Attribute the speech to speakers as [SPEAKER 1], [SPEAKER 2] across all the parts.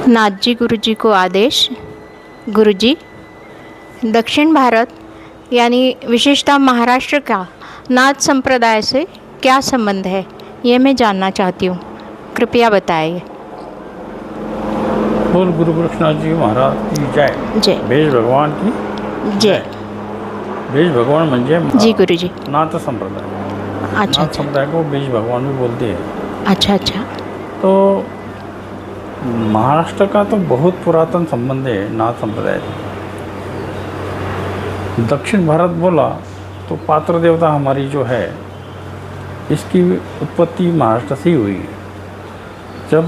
[SPEAKER 1] नाथ जी गुरु जी को आदेश। गुरु जी, दक्षिण भारत यानी विशेषतः महाराष्ट्र का नाथ संप्रदाय से क्या संबंध है, ये मैं जानना चाहती हूँ, कृपया बताइए।
[SPEAKER 2] बोल गुरु गोरक्षनाथ जी महाराज की जय।
[SPEAKER 1] जय।
[SPEAKER 2] बेज भगवान की
[SPEAKER 1] जय।
[SPEAKER 2] बेज भगवान म्हणजे
[SPEAKER 1] जी गुरु जी।
[SPEAKER 2] नाथ संप्रदाय।
[SPEAKER 1] अच्छा
[SPEAKER 2] नाथ
[SPEAKER 1] अच्छा
[SPEAKER 2] संप्रदाय को बेज भगवान भी बोलते हैं।
[SPEAKER 1] अच्छा अच्छा।
[SPEAKER 2] तो महाराष्ट्र का तो बहुत पुरातन संबंध है नाथ संप्रदाय से। दक्षिण भारत बोला तो पात्र देवता हमारी जो है, इसकी उत्पत्ति महाराष्ट्र से ही हुई है। जब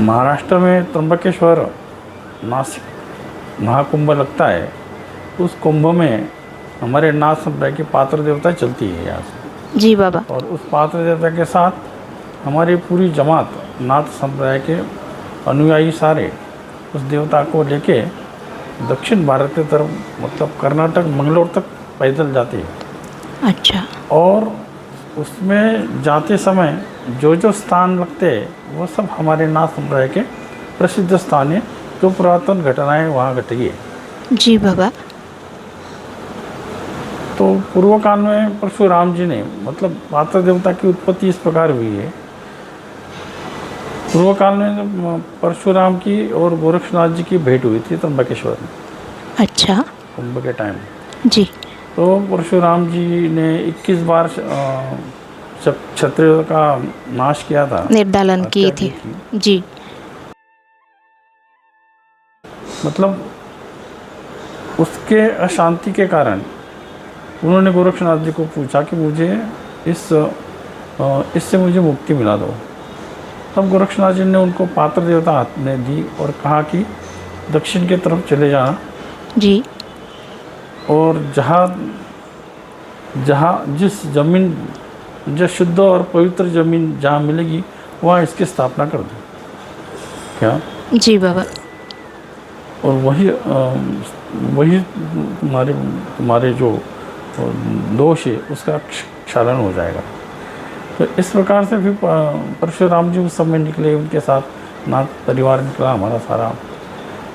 [SPEAKER 2] महाराष्ट्र में त्र्यंबकेश्वर नासिक महाकुंभ लगता है, उस कुंभ में हमारे नाथ संप्रदाय की पात्र देवता चलती है यहाँ से।
[SPEAKER 1] जी बाबा।
[SPEAKER 2] और उस पात्र देवता के साथ हमारी पूरी जमात नाथ संप्रदाय के अनुयायी सारे उस देवता को लेके दक्षिण भारत की तरफ, मतलब कर्नाटक मंगलोर तक पैदल जाते हैं।
[SPEAKER 1] अच्छा।
[SPEAKER 2] और उसमें जाते समय जो जो स्थान लगते हैं वो सब हमारे नाथ संप्रदाय के प्रसिद्ध स्थान है, जो पुरातन घटनाएं वहाँ घटी है।
[SPEAKER 1] जी बाबा।
[SPEAKER 2] तो पूर्व काल में परशुराम जी ने, मतलब पात्र देवता की उत्पत्ति इस प्रकार हुई है। पूर्व काल में परशुराम की और गोरक्षनाथ जी की भेंट हुई थी त्र्यंबकेश्वर में।
[SPEAKER 1] अच्छा।
[SPEAKER 2] कुंभ के टाइम।
[SPEAKER 1] जी।
[SPEAKER 2] तो परशुराम जी ने 21 बार क्षत्रियों का नाश किया था,
[SPEAKER 1] निर्दालन की थी। जी।
[SPEAKER 2] मतलब उसके अशांति के कारण उन्होंने गोरक्षनाथ जी को पूछा कि मुझे इससे मुझे मुक्ति मिला दो। तब गोरक्षनाथ जी ने उनको पात्र देवता हाथ में दी और कहा कि दक्षिण की तरफ चले जाना
[SPEAKER 1] जी।
[SPEAKER 2] और जहाँ जिस जमीन, जो शुद्ध और पवित्र जमीन जहाँ मिलेगी वहाँ इसकी स्थापना कर दो। क्या? जी
[SPEAKER 1] बाबा।
[SPEAKER 2] और वही तुम्हारे जो दोष है उसका क्षालन हो जाएगा। तो इस प्रकार से फिर परशुराम जी उस समय निकले, उनके साथ नाथ परिवार निकला हमारा सारा।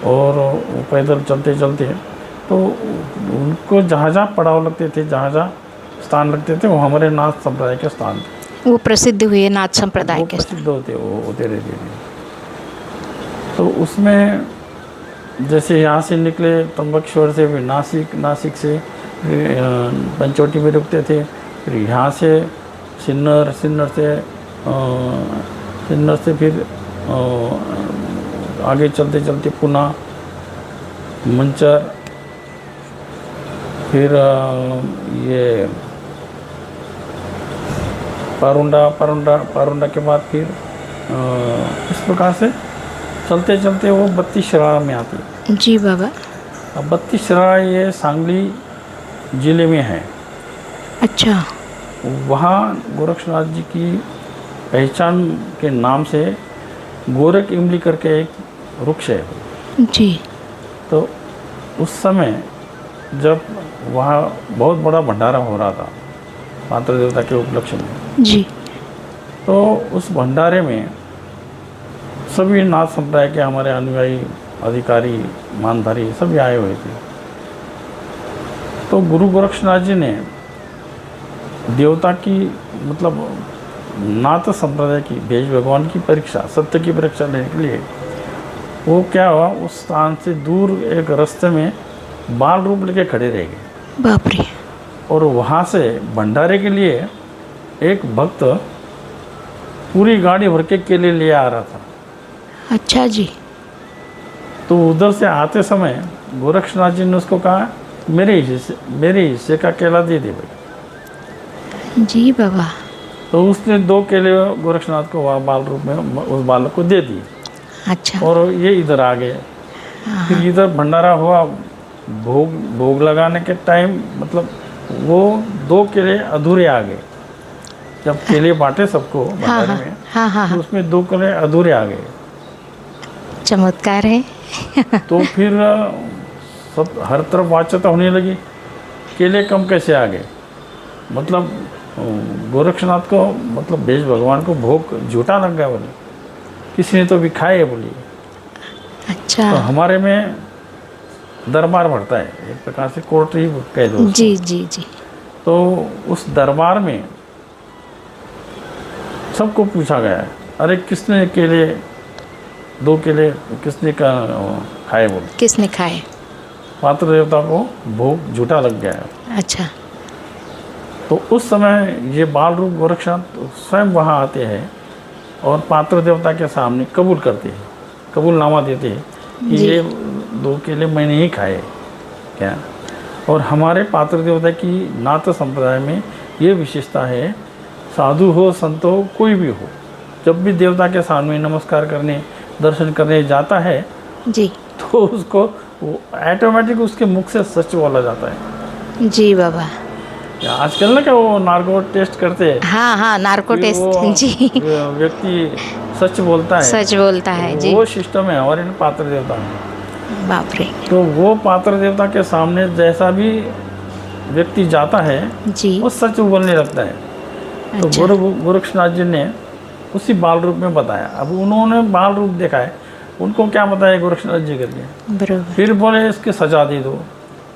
[SPEAKER 2] और वो पैदल चलते चलते तो उनको जहाँ जहाँ पड़ाव लगते थे, जहाँ जहाँ स्थान लगते थे, वो हमारे नाथ संप्रदाय के स्थान थे।
[SPEAKER 1] वो प्रसिद्ध हुए नाथ संप्रदाय के
[SPEAKER 2] प्रसिद्ध होते रहते थे। तो उसमें जैसे यहाँ से निकले त्र्यंबकेश्वर से, फिर नासिक से पंचवटी में रुकते थे, फिर यहाँ से सिन्नर से फिर आगे चलते चलते पुणे, मंचर, फिर ये पारुंडा के बाद फिर इस प्रकार से चलते चलते वो 32 शिराळा में आती।
[SPEAKER 1] जी बाबा।
[SPEAKER 2] अब 32 शिराळा ये सांगली जिले में है।
[SPEAKER 1] अच्छा।
[SPEAKER 2] वहाँ गोरक्षनाथ जी की पहचान के नाम से गोरख इमली करके एक वृक्ष है।
[SPEAKER 1] जी।
[SPEAKER 2] तो उस समय जब वहाँ बहुत बड़ा भंडारा हो रहा था पात्र देवता के उपलक्ष्य में।
[SPEAKER 1] जी।
[SPEAKER 2] तो उस भंडारे में सभी नाथ संप्रदाय के हमारे अनुयायी, अधिकारी, मानधारी सभी आए हुए थे। तो गुरु गोरक्षनाथ जी ने देवता की, मतलब नाथ संप्रदाय की, बेज भगवान की परीक्षा, सत्य की परीक्षा लेने के लिए वो क्या हुआ, उस स्थान से दूर एक रास्ते में बाल रूप लेके खड़े रह गए।
[SPEAKER 1] बाप रे।
[SPEAKER 2] और वहाँ से भंडारे के लिए एक भक्त पूरी गाड़ी भर के केले ले आ रहा था।
[SPEAKER 1] अच्छा जी।
[SPEAKER 2] तो उधर से आते समय गोरक्षनाथ जी ने उसको कहा, मेरे हिस्से का केला दे दे भाई।
[SPEAKER 1] जी बाबा।
[SPEAKER 2] तो उसने 2 केले गोरक्षनाथ को वहाँ बाल रूप में उस बालक को दे दिए।
[SPEAKER 1] अच्छा।
[SPEAKER 2] और ये इधर आ गए। फिर इधर भंडारा हुआ, भोग लगाने के टाइम, मतलब वो 2 केले अधूरे आ गए। जब केले बांटे सबको भंडारे में, तो उसमें 2 केले अधूरे आ गए।
[SPEAKER 1] चमत्कार है।
[SPEAKER 2] तो फिर सब हर तरफ वाच्यता होने लगी, केले कम कैसे आ गए। मतलब गोरक्षनाथ को, मतलब बेज भगवान को भोग झूठा लग गया बोले किसी ने तो भी खाए बोली।
[SPEAKER 1] अच्छा।
[SPEAKER 2] तो हमारे में दरबार बढ़ता है, एक प्रकार से कोर्ट ही कह दो उसको।
[SPEAKER 1] जी जी जी।
[SPEAKER 2] तो उस दरबार में सबको पूछा गया है, अरे किसने केले, 2 केले किसने का खाए बोले।
[SPEAKER 1] किसने खाए?
[SPEAKER 2] पात्र देवता को भोग झूठा लग गया है।
[SPEAKER 1] अच्छा।
[SPEAKER 2] तो उस समय ये बाल रूप गोरक्षनाथ स्वयं वहाँ आते हैं और पात्र देवता के सामने कबूल करते हैं, कबूलनामा देते हैं कि
[SPEAKER 1] जी।
[SPEAKER 2] ये 2 केले मैंने ही खाए क्या। और हमारे पात्र देवता की नाथ संप्रदाय में ये विशेषता है, साधु हो संत हो कोई भी हो, जब भी देवता के सामने नमस्कार करने दर्शन करने जाता है
[SPEAKER 1] जी
[SPEAKER 2] तो उसको ऑटोमेटिक उसके मुख से सच बोला जाता है।
[SPEAKER 1] जी बाबा।
[SPEAKER 2] आजकल ना क्या वो नार्को टेस्ट करते हैं,
[SPEAKER 1] हाँ हाँ, नार्को
[SPEAKER 2] फिर
[SPEAKER 1] टेस्ट।
[SPEAKER 2] वो
[SPEAKER 1] जी।
[SPEAKER 2] व्यक्ति सच बोलता है,
[SPEAKER 1] सच बोलता है जी।
[SPEAKER 2] वो सिस्टम है हमारे इन पात्र देवता में।
[SPEAKER 1] बाप रे।
[SPEAKER 2] तो वो पात्र देवता के सामने जैसा भी व्यक्ति जाता है
[SPEAKER 1] जी।
[SPEAKER 2] वो सच बोलने लगता है। तो
[SPEAKER 1] अच्छा।
[SPEAKER 2] गोरक्षनाथ जी ने उसी बाल रूप में बताया। अब उन्होंने बाल रूप देखा है, उनको क्या बताया गोरक्षनाथ जी करके,
[SPEAKER 1] बरोबर।
[SPEAKER 2] फिर बोले इसकी सजा दे दो।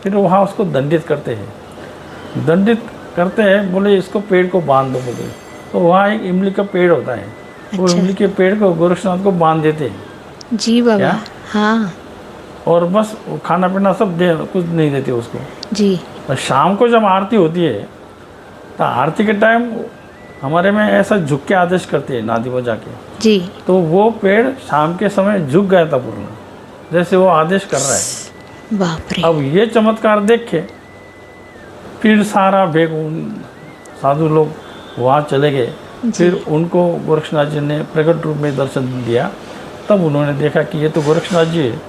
[SPEAKER 2] फिर वहाँ उसको दंडित करते हैं, दंडित करते हैं, बोले इसको पेड़ को बांध दो बोले। तो वहाँ एक इमली का पेड़ होता है, वो
[SPEAKER 1] अच्छा।
[SPEAKER 2] इमली के पेड़ को गोरक्षनाथ को बांध देते हैं
[SPEAKER 1] जी बाबा।
[SPEAKER 2] क्या?
[SPEAKER 1] हाँ
[SPEAKER 2] और बस वो खाना पीना सब दे, कुछ नहीं देते उसको।
[SPEAKER 1] जी।
[SPEAKER 2] और शाम को जब आरती होती है तो आरती के टाइम हमारे में ऐसा झुक के आदेश करते हैं नादी बजा के।
[SPEAKER 1] जी।
[SPEAKER 2] तो वो पेड़ शाम के समय झुक गया था पूर्ण, जैसे वो आदेश कर रहा है।
[SPEAKER 1] बाप रे।
[SPEAKER 2] अब ये चमत्कार देख के फिर सारा भेग उन साधु लोग वहाँ चले गए। फिर उनको गोरक्षनाथ जी ने प्रकट रूप में दर्शन दिया, तब उन्होंने देखा कि ये तो गोरक्षनाथ जी है।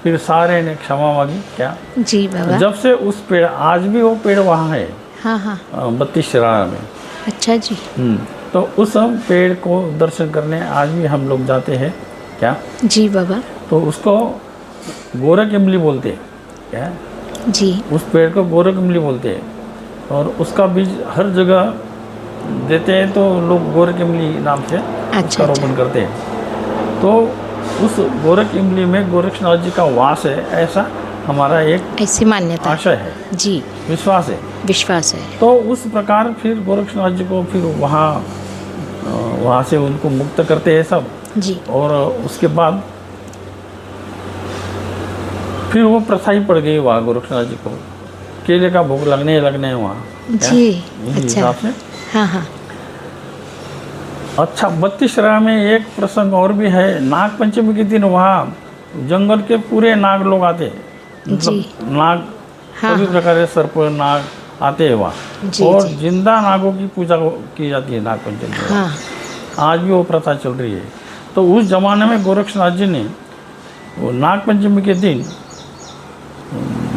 [SPEAKER 2] फिर सारे ने क्षमा मांगी क्या।
[SPEAKER 1] जी बाबा।
[SPEAKER 2] जब से उस पेड़, आज भी वो पेड़ वहाँ है
[SPEAKER 1] हाँ हाँ।
[SPEAKER 2] 32 शिराना में।
[SPEAKER 1] अच्छा जी।
[SPEAKER 2] तो उस पेड़ को दर्शन करने आज भी हम लोग जाते हैं क्या।
[SPEAKER 1] जी बाबा।
[SPEAKER 2] तो उसको गोरख इमली बोलते हैं क्या,
[SPEAKER 1] जी।
[SPEAKER 2] उस पेड़ को गोरख इमली बोलते हैं। और उसका बीज हर जगह देते हैं, तो लोग गोरख इमली नाम से उसका रोपण करते हैं। तो उस गोरख इमली में गोरक्षनाथ जी का वास है, ऐसा हमारा एक
[SPEAKER 1] ऐसी मान्यता
[SPEAKER 2] आशय है,
[SPEAKER 1] जी,
[SPEAKER 2] विश्वास है।
[SPEAKER 1] विश्वास है।
[SPEAKER 2] तो उस प्रकार फिर गोरक्षनाथ जी को फिर वहाँ से उनको मुक्त करते हैं सब।
[SPEAKER 1] जी।
[SPEAKER 2] और उसके बाद फिर वो प्रथा ही पड़ गई वहाँ गोरक्षनाथ जी को, केले का भोग लगने वहाँ
[SPEAKER 1] जी।
[SPEAKER 2] इस
[SPEAKER 1] अच्छा।
[SPEAKER 2] हिसाब से।
[SPEAKER 1] हाँ हाँ।
[SPEAKER 2] अच्छा, 32 शिरा में एक प्रसंग और भी है। नाग पंचमी के दिन वहाँ जंगल के पूरे नाग लोग आते हैं,
[SPEAKER 1] जी।
[SPEAKER 2] नाग
[SPEAKER 1] हाँ,
[SPEAKER 2] सभी प्रकार के सर्प नाग आते हैं वहाँ,
[SPEAKER 1] जी,
[SPEAKER 2] और
[SPEAKER 1] जी।
[SPEAKER 2] जिंदा नागों की पूजा की जाती है नाग पंचमी में।
[SPEAKER 1] हाँ।
[SPEAKER 2] आज भी वो प्रथा चल रही है। तो उस जमाने में गोरक्षनाथ जी ने वो नाग पंचमी के दिन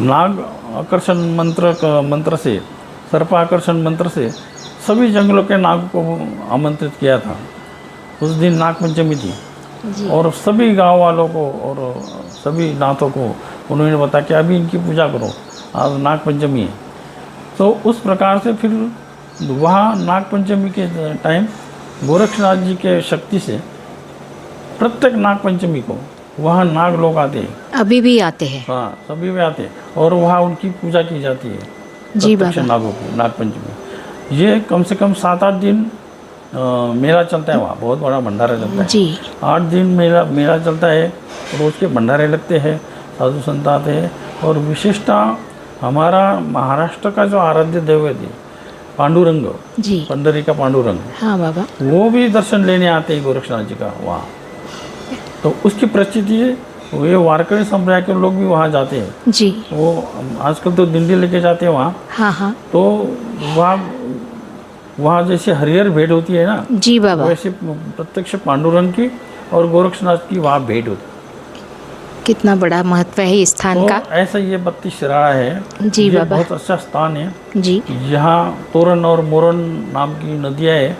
[SPEAKER 2] नाग आकर्षण मंत्र से, सर्प आकर्षण मंत्र से सभी जंगलों के नाग को आमंत्रित किया था। उस दिन नाग पंचमी थी
[SPEAKER 1] जी।
[SPEAKER 2] और सभी गांव वालों को और सभी नाथों को उन्होंने बताया कि अभी इनकी पूजा करो, आज नाग पंचमी है। तो उस प्रकार से फिर वहाँ नाग पंचमी के टाइम गोरक्षनाथ जी के शक्ति से प्रत्येक नाग पंचमी को वहाँ नाग लोग आते हैं।
[SPEAKER 1] अभी भी आते हैं।
[SPEAKER 2] हाँ, सभी भी आते हैं और वहाँ उनकी पूजा की जाती है
[SPEAKER 1] जी
[SPEAKER 2] प्रत्यक्ष
[SPEAKER 1] बाबा।
[SPEAKER 2] नागों की नाग पंचमी। ये कम से कम 7-8 दिन मेला चलता है वहाँ, बहुत बड़ा भंडारा चलता है
[SPEAKER 1] जी।
[SPEAKER 2] 8 दिन मेला चलता है। रोज़ के भंडारे लगते हैं, साधु संत आते हैं। और विशेषता हमारा महाराष्ट्र का जो आराध्य दैवत है पांडुरंग
[SPEAKER 1] जी।
[SPEAKER 2] पंडरी का पांडुरंग,
[SPEAKER 1] हाँ बाबा।
[SPEAKER 2] वो भी दर्शन लेने आते हैं गोरक्षनाथ जी का वहाँ। तो उसकी प्रचिति है, ये वारकरी संप्रदाय के लोग भी वहाँ जाते हैं।
[SPEAKER 1] जी।
[SPEAKER 2] वो आजकल तो दिंडी लेके जाते हैं वहाँ।
[SPEAKER 1] हाँ हाँ।
[SPEAKER 2] तो वहाँ जैसे हरिहर भेंट होती है ना,
[SPEAKER 1] जी बाबा।
[SPEAKER 2] वैसे प्रत्यक्ष पांडुरंग की और गोरक्षनाथ की वहाँ भेंट होती है।
[SPEAKER 1] कितना बड़ा महत्व है इस स्थान
[SPEAKER 2] तो
[SPEAKER 1] का।
[SPEAKER 2] ऐसा ये 32 शिराड़ा है
[SPEAKER 1] जी
[SPEAKER 2] ये
[SPEAKER 1] बाबा।
[SPEAKER 2] बहुत अच्छा स्थान है।
[SPEAKER 1] जी।
[SPEAKER 2] यहाँ तोरन और मोरन नाम की नदियाँ है,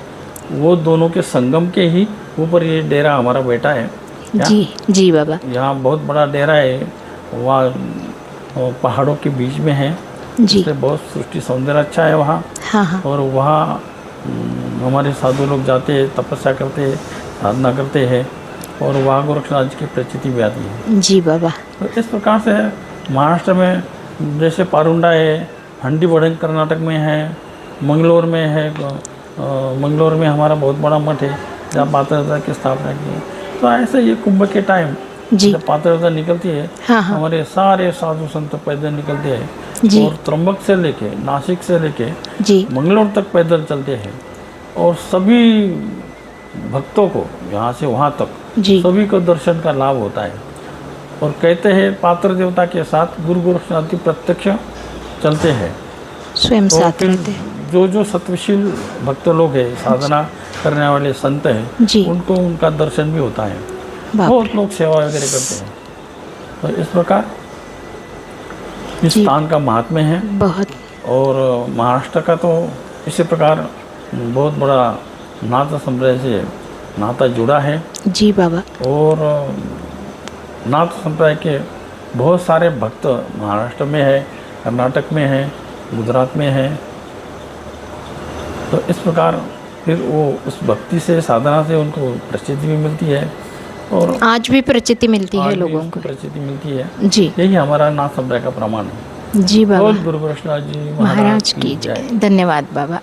[SPEAKER 2] वो दोनों के संगम के ही ऊपर ये डेरा हमारा बैठा है।
[SPEAKER 1] जी। जी बाबा।
[SPEAKER 2] यहाँ बहुत बड़ा डेरा है, वहाँ पहाड़ों के बीच में है,
[SPEAKER 1] जी।
[SPEAKER 2] इसलिए बहुत सृष्टि सौंदर्य अच्छा है वहाँ।
[SPEAKER 1] हाँ हाँ।
[SPEAKER 2] और वहाँ हमारे साधु लोग जाते हैं, तपस्या करते हैं, साधना करते हैं। और वहाँ गोरक्षनाथ जी की प्रचिति भी आती है।
[SPEAKER 1] जी बाबा।
[SPEAKER 2] तो इस प्रकार से महाराष्ट्र में जैसे पारुंडा है, हंडी बढ़ंग कर्नाटक में है, मंगलोर में है, मंगलोर में हमारा बहुत बड़ा मठ है जहाँ पात्रता की स्थापना की है। तो ऐसे ये कुंभ के टाइम
[SPEAKER 1] जी।
[SPEAKER 2] जब पात्रता निकलती है,
[SPEAKER 1] हाँ हाँ।
[SPEAKER 2] हमारे सारे साधु संत पैदल निकलते हैं
[SPEAKER 1] जी।
[SPEAKER 2] और त्र्यंबक से लेके नासिक से लेके
[SPEAKER 1] जी।
[SPEAKER 2] मंगलोर तक पैदल चलते हैं और सभी भक्तों को यहाँ से वहाँ तक
[SPEAKER 1] जी।
[SPEAKER 2] सभी को दर्शन का लाभ होता है। और कहते हैं पात्र देवता के साथ गुरु गोरक्षनाथ जी प्रत्यक्ष चलते हैं।
[SPEAKER 1] स्वयं
[SPEAKER 2] तो
[SPEAKER 1] साथ
[SPEAKER 2] फिर
[SPEAKER 1] रहते हैं।
[SPEAKER 2] जो सत्वशील भक्त लोग हैं, साधना करने वाले संत हैं,
[SPEAKER 1] जी।
[SPEAKER 2] उनको उनका दर्शन भी होता है।
[SPEAKER 1] बाप
[SPEAKER 2] बहुत लोग सेवा वगैरह करते हैं। तो इस प्रकार इस
[SPEAKER 1] जी।
[SPEAKER 2] स्थान का महात्म्य है।
[SPEAKER 1] बहुत।
[SPEAKER 2] और महाराष्ट्र का तो इसी प्रकार बहुत बड़ा नाथ संप्रदाय से नाता जुड़ा है।
[SPEAKER 1] जी बाबा।
[SPEAKER 2] और नाथ संप्रदाय के बहुत सारे भक्त महाराष्ट्र में है, कर्नाटक में है, गुजरात में है। तो इस प्रकार फिर वो उस भक्ति से, साधना से उनको प्रसिद्धि भी मिलती है और
[SPEAKER 1] आज भी प्रचिति मिलती है
[SPEAKER 2] आज भी
[SPEAKER 1] लोगों
[SPEAKER 2] उसको
[SPEAKER 1] को।
[SPEAKER 2] प्रसिद्धि मिलती है।
[SPEAKER 1] जी।
[SPEAKER 2] यही हमारा नाथ संप्रदाय का प्रमाण है।
[SPEAKER 1] जी बाबा।
[SPEAKER 2] गुरु गोरक्षनाथ जी
[SPEAKER 1] महाराज की जय। धन्यवाद बाबा।